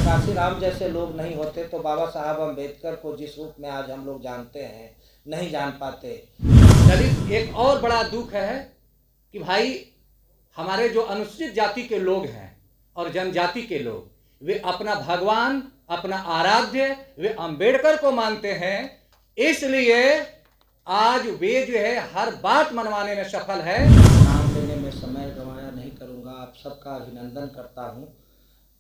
काशीराम जैसे लोग नहीं होते तो बाबा साहब अम्बेडकर को जिस रूप में आज हम लोग जानते हैं नहीं जान पाते। दलित एक और बड़ा दुख है कि भाई हमारे जो अनुसूचित जाति के लोग हैं और जनजाति के लोग वे अपना भगवान अपना आराध्य वे अम्बेडकर को मानते हैं, इसलिए आज वे जो है हर बात मनवाने में सफल है। नाम लेने में समय गंवाया नहीं करूंगा, आप सबका अभिनंदन करता हूं।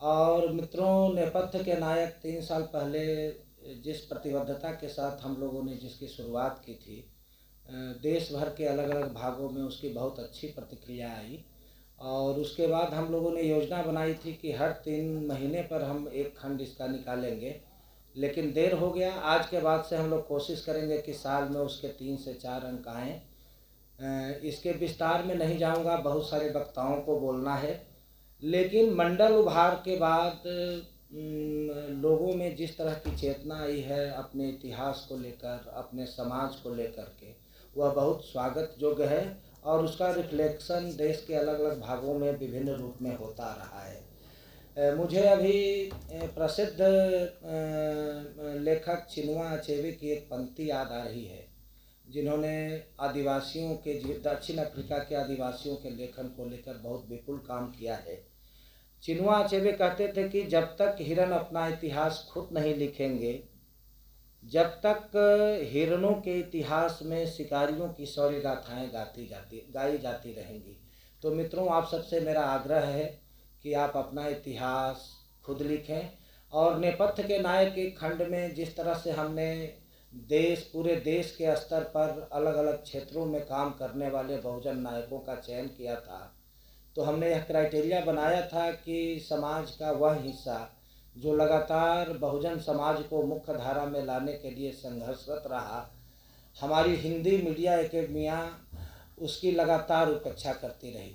और मित्रों, नेपथ्य के नायक 3 साल पहले जिस प्रतिबद्धता के साथ हम लोगों ने जिसकी शुरुआत की थी, देश भर के अलग अलग भागों में उसकी बहुत अच्छी प्रतिक्रिया आई। और उसके बाद हम लोगों ने योजना बनाई थी कि हर 3 महीने पर हम एक खंड इसका निकालेंगे, लेकिन देर हो गया। आज के बाद से हम लोग कोशिश करेंगे कि साल में उसके 3 से 4 अंक आएँ। इसके विस्तार में नहीं जाऊंगा, बहुत सारे वक्ताओं को बोलना है, लेकिन मंडल उभार के बाद लोगों में जिस तरह की चेतना आई है अपने इतिहास को लेकर, अपने समाज को लेकर के, वह बहुत स्वागत योग्य है और उसका रिफ्लेक्शन देश के अलग अलग भागों में विभिन्न रूप में होता रहा है। मुझे अभी प्रसिद्ध लेखक चिनुआ अचेबे की एक पंक्ति याद आ रही है, जिन्होंने आदिवासियों के, दक्षिण अफ्रीका के आदिवासियों के लेखन को लेकर बहुत विपुल काम किया है। चिनुआ अचेबे कहते थे कि जब तक हिरन अपना इतिहास खुद नहीं लिखेंगे, जब तक हिरणों के इतिहास में शिकारियों की शौर्य गाथाएँ गाई जाती रहेंगी। तो मित्रों, आप सबसे मेरा आग्रह है कि आप अपना इतिहास खुद लिखें। और नेपथ्य के नायक के खंड में जिस तरह से हमने पूरे देश के स्तर पर अलग अलग क्षेत्रों में काम करने वाले बहुजन नायकों का चयन किया था, तो हमने यह क्राइटेरिया बनाया था कि समाज का वह हिस्सा जो लगातार बहुजन समाज को मुख्य धारा में लाने के लिए संघर्षरत रहा, हमारी हिंदी मीडिया एकेडमियाँ उसकी लगातार उपेक्षा करती रही।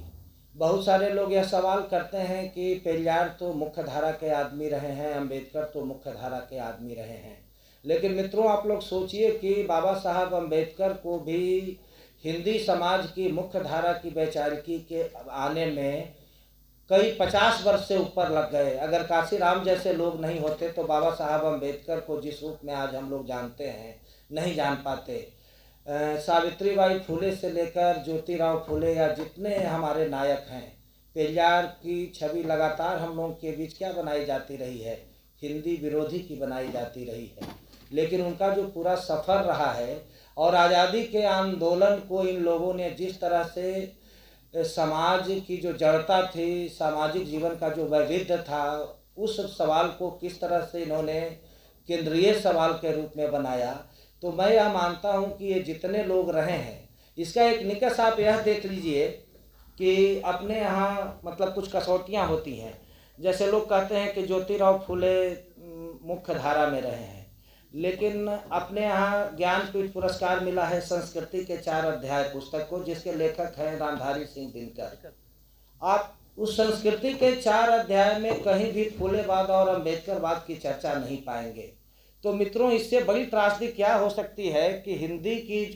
बहुत सारे लोग यह सवाल करते हैं कि पेरियार तो मुख्य धारा के आदमी रहे हैं, अम्बेडकर तो मुख्य धारा के आदमी रहे हैं, लेकिन मित्रों आप लोग सोचिए कि बाबा साहब अम्बेडकर को भी हिंदी समाज की मुख्य धारा की वैचारिकी के आने में कई 50 वर्ष से ऊपर लग गए। अगर काशीराम जैसे लोग नहीं होते तो बाबा साहब अम्बेडकर को जिस रूप में आज हम लोग जानते हैं नहीं जान पाते। सावित्रीबाई फुले से लेकर ज्योतिराव फुले या जितने हमारे नायक हैं, पेरियार की छवि लगातार हम लोगों के बीच क्या बनाई जाती रही है, हिंदी विरोधी की बनाई जाती रही है। लेकिन उनका जो पूरा सफ़र रहा है और आज़ादी के आंदोलन को इन लोगों ने जिस तरह से समाज की जो जड़ता थी, सामाजिक जीवन का जो वैविध्य था, उस सवाल को किस तरह से इन्होंने केंद्रीय सवाल के रूप में बनाया, तो मैं यह मानता हूं कि ये जितने लोग रहे हैं, इसका एक निकष आप यह देख लीजिए कि अपने यहाँ मतलब कुछ कसौटियाँ होती हैं। जैसे लोग कहते हैं कि ज्योतिराव फुले मुख्य धारा में रहे हैं, लेकिन अपने यहाँ ज्ञानपीठ पुरस्कार मिला है संस्कृति के 4 अध्याय पुस्तक को, जिसके लेखक हैं रामधारी सिंह दिनकर। आप उस संस्कृति के 4 अध्याय में कहीं भी फुलेवाद और अम्बेडकरवाद की चर्चा नहीं पाएंगे। तो मित्रों, इससे बड़ी त्रासदी क्या हो सकती है कि हिंदी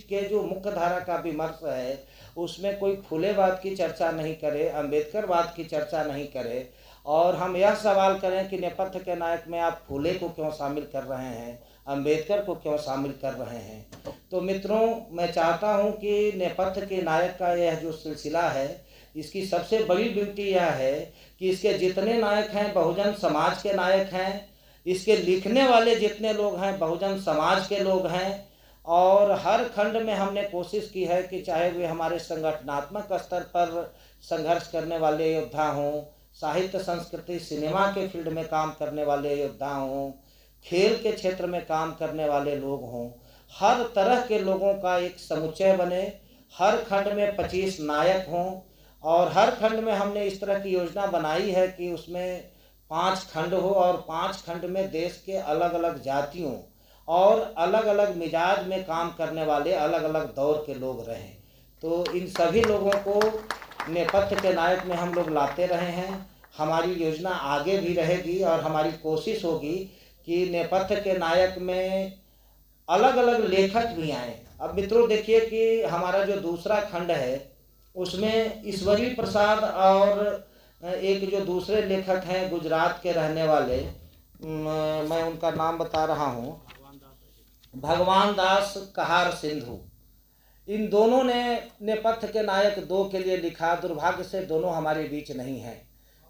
के जो मुख्य धारा का विमर्श है उसमें कोई फुलेवाद की चर्चा नहीं करे, अम्बेडकरवाद की चर्चा नहीं करे, और हम यह सवाल करें कि नेपथ्य के नायक में आप फुले को क्यों शामिल कर रहे हैं, अम्बेडकर को क्यों शामिल कर रहे हैं। तो मित्रों, मैं चाहता हूं कि नेपथ्य के नायक का यह जो सिलसिला है, इसकी सबसे बड़ी ब्यूटी यह है कि इसके जितने नायक हैं बहुजन समाज के नायक हैं, इसके लिखने वाले जितने लोग हैं बहुजन समाज के लोग हैं, और हर खंड में हमने कोशिश की है कि चाहे वे हमारे संगठनात्मक स्तर पर संघर्ष करने वाले योद्धा हों, साहित्य संस्कृति सिनेमा के फील्ड में काम करने वाले योद्धा हों, खेल के क्षेत्र में काम करने वाले लोग हों, हर तरह के लोगों का एक समुच्चय बने। हर खंड में 25 नायक हों, और हर खंड में हमने इस तरह की योजना बनाई है कि उसमें 5 खंड हो और 5 खंड में देश के अलग अलग जातियों और अलग अलग मिजाज में काम करने वाले अलग अलग दौर के लोग रहें। तो इन सभी लोगों को नेपथ्य के नायक में हम लोग लाते रहे हैं। हमारी योजना आगे भी रहेगी और हमारी कोशिश होगी कि नेपथ्य के नायक में अलग अलग लेखक भी आए। अब मित्रों देखिए कि हमारा जो दूसरा खंड है उसमें ईश्वरी प्रसाद और एक जो दूसरे लेखक हैं गुजरात के रहने वाले, मैं उनका नाम बता रहा हूँ, भगवान दास कहार सिंधु। इन दोनों ने नेपथ्य के नायक दो के लिए लिखा। दुर्भाग्य से दोनों हमारे बीच नहीं हैं,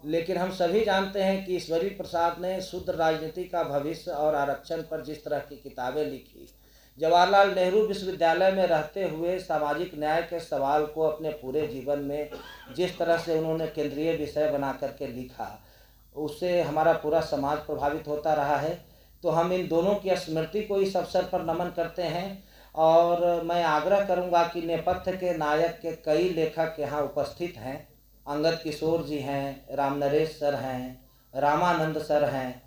लेकिन हम सभी जानते हैं कि ईश्वरी प्रसाद ने शुद्ध राजनीति का भविष्य और आरक्षण पर जिस तरह की किताबें लिखी, जवाहरलाल नेहरू विश्वविद्यालय में रहते हुए सामाजिक न्याय के सवाल को अपने पूरे जीवन में जिस तरह से उन्होंने केंद्रीय विषय बना करके लिखा, उससे हमारा पूरा समाज प्रभावित होता रहा है। तो हम इन दोनों की स्मृति को इस अवसर पर नमन करते हैं और मैं आग्रह करूंगा कि नेपथ्य के नायक के कई लेखक यहाँ उपस्थित हैं। अंगद किशोर जी हैं, राम नरेश सर हैं, रामानंद सर हैं,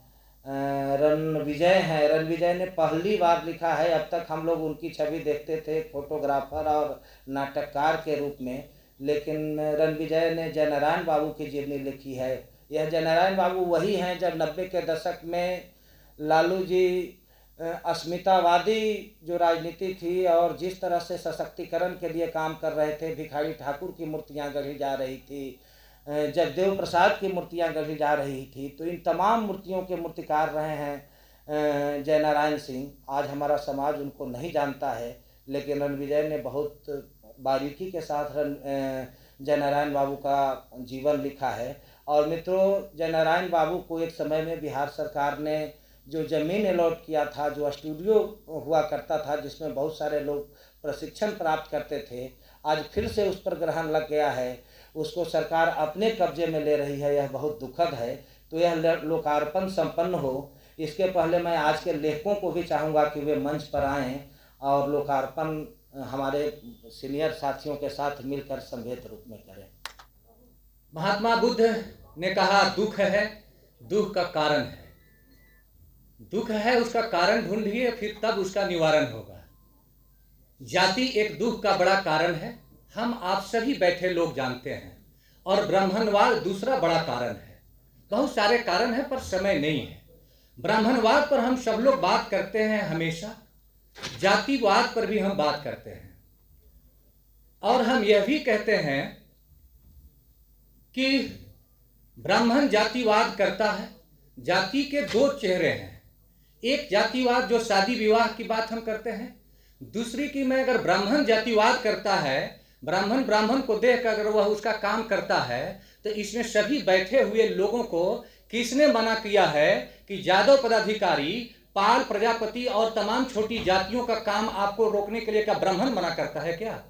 रणविजय हैं। रणविजय ने पहली बार लिखा है, अब तक हम लोग उनकी छवि देखते थे फोटोग्राफर और नाटककार के रूप में, लेकिन रणविजय ने जयनारायण बाबू की जीवनी लिखी है। यह जयनारायण बाबू वही हैं जब 90 के दशक में लालू जी अस्मितावादी जो राजनीति थी और जिस तरह से सशक्तिकरण के लिए काम कर रहे थे, भिखारी ठाकुर की मूर्तियां गढ़ी जा रही थी, जगदेव प्रसाद की मूर्तियां गढ़ी जा रही थी, तो इन तमाम मूर्तियों के मूर्तिकार रहे हैं जयनारायण सिंह। आज हमारा समाज उनको नहीं जानता है, लेकिन रणविजय ने बहुत बारीकी के साथ जयनारायण बाबू का जीवन लिखा है। और मित्रों, जयनारायण बाबू को एक समय में बिहार सरकार ने जो ज़मीन अलॉट किया था, जो स्टूडियो हुआ करता था जिसमें बहुत सारे लोग प्रशिक्षण प्राप्त करते थे, आज फिर से उस पर ग्रहण लग गया है, उसको सरकार अपने कब्जे में ले रही है। यह बहुत दुखद है। तो यह लोकार्पण संपन्न हो, इसके पहले मैं आज के लेखकों को भी चाहूँगा कि वे मंच पर आएँ और लोकार्पण हमारे सीनियर साथियों के साथ मिलकर संवेद रूप में करें। महात्मा बुद्ध ने कहा, दुख है, दुख का कारण है। दुख है, उसका कारण ढूंढिए, फिर तब उसका निवारण होगा। जाति एक दुख का बड़ा कारण है, हम आप सभी बैठे लोग जानते हैं। और ब्राह्मणवाद दूसरा बड़ा कारण है। बहुत सारे कारण हैं पर समय नहीं है। ब्राह्मणवाद पर हम सब लोग बात करते हैं हमेशा, जातिवाद पर भी हम बात करते हैं। और हम यह भी कहते हैं कि ब्राह्मण जातिवाद करता है। जाति के दो चेहरे हैं, एक जातिवाद जो शादी विवाह की बात हम करते हैं, दूसरी की मैं अगर ब्राह्मण जातिवाद करता है, ब्राह्मण को देख कर अगर वह उसका काम करता है, तो इसमें सभी बैठे हुए लोगों को किसने मना किया है कि यादव पदाधिकारी, पाल, प्रजापति और तमाम छोटी जातियों का काम आपको रोकने के लिए क्या ब्राह्मण मना करता है क्या?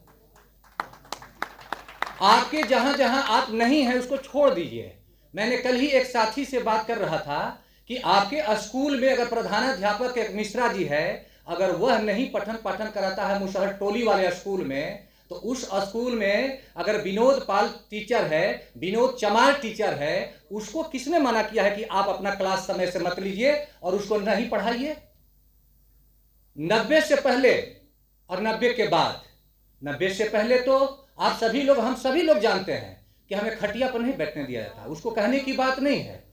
आपके जहां जहां आप नहीं हैं उसको छोड़ दीजिए। मैंने कल ही एक साथी से बात कर रहा था कि आपके स्कूल में अगर प्रधानाध्यापक एक मिश्रा जी है, अगर वह नहीं पठन पाठन कराता है मुसहर टोली वाले स्कूल में, तो उस स्कूल में अगर विनोद पाल टीचर है, विनोद चमार टीचर है, उसको किसने मना किया है कि आप अपना क्लास समय से मत लीजिए और उसको नहीं पढ़ाइए? 90 से पहले और 90 के बाद, 90 से पहले तो आप सभी लोग, हम सभी लोग जानते हैं कि हमें खटिया पर नहीं बैठने दिया जाता, उसको कहने की बात नहीं है।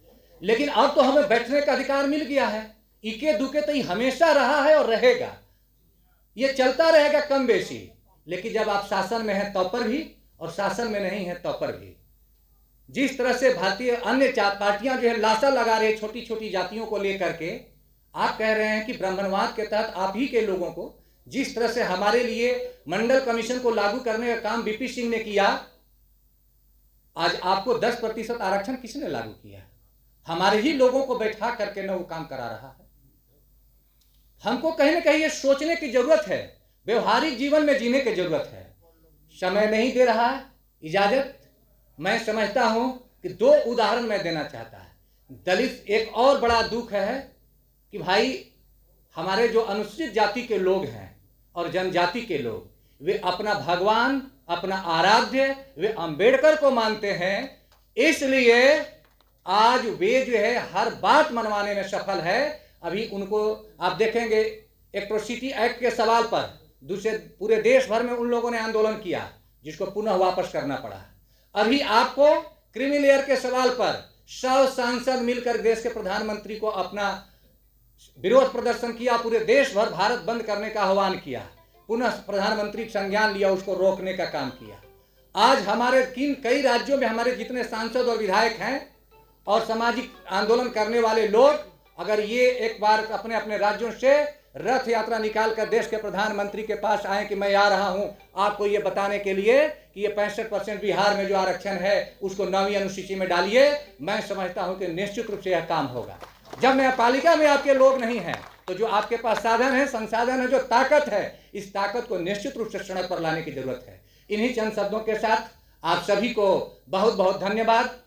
लेकिन अब तो हमें बैठने का अधिकार मिल गया है। इके दुके तो ये हमेशा रहा है और रहेगा, ये चलता रहेगा कम बेशी। लेकिन जब आप शासन में हैं तब पर भी और शासन में नहीं है तब पर भी, जिस तरह से भारतीय अन्य पार्टियां जो है लाशा लगा रही है छोटी छोटी जातियों को लेकर के, आप कह रहे हैं कि ब्राह्मणवाद के तहत आप ही के लोगों को, जिस तरह से हमारे लिए मंडल कमीशन को लागू करने का काम बीपी सिंह ने किया, आज आपको 10% आरक्षण किसने लागू किया? हमारे ही लोगों को बैठा करके न वो काम करा रहा है। हमको कहीं ना कहीं ये सोचने की जरूरत है, व्यवहारिक जीवन में जीने की जरूरत है। समय नहीं दे रहा है इजाजत। मैं समझता हूं कि 2 उदाहरण मैं देना चाहता है। दलित, एक और बड़ा दुख है कि भाई हमारे जो अनुसूचित जाति के लोग हैं और जनजाति के लोग, वे अपना भगवान, अपना आराध्य वे अंबेडकर को मानते हैं। इसलिए आज वे जो है हर बात मनवाने में सफल है। अभी उनको आप देखेंगे एट्रोसिटी एक्ट के सवाल पर दूसरे पूरे देश भर में उन लोगों ने आंदोलन किया, जिसको पुनः वापस करना पड़ा। अभी आपको क्रीमी लेयर के सवाल पर 100 सांसद मिलकर देश के प्रधानमंत्री को अपना विरोध प्रदर्शन किया, पूरे देश भर भारत बंद करने का आह्वान किया, पुनः प्रधानमंत्री संज्ञान लिया, उसको रोकने का काम किया। आज हमारे कई राज्यों में हमारे जितने सांसद और विधायक हैं और सामाजिक आंदोलन करने वाले लोग, अगर ये एक बार अपने अपने राज्यों से रथ यात्रा निकाल कर देश के प्रधानमंत्री के पास आए कि मैं आ रहा हूं आपको ये बताने के लिए कि ये 65% बिहार में जो आरक्षण है उसको 9वीं अनुसूची में डालिए, मैं समझता हूं कि निश्चित रूप से यह काम होगा। जब न्यायपालिका में आपके लोग नहीं हैं तो जो आपके पास साधन है, संसाधन है, जो ताकत है, इस ताकत को निश्चित रूप से सड़क पर लाने की जरूरत है। इन्हीं चंद शब्दों के साथ आप सभी को बहुत बहुत धन्यवाद।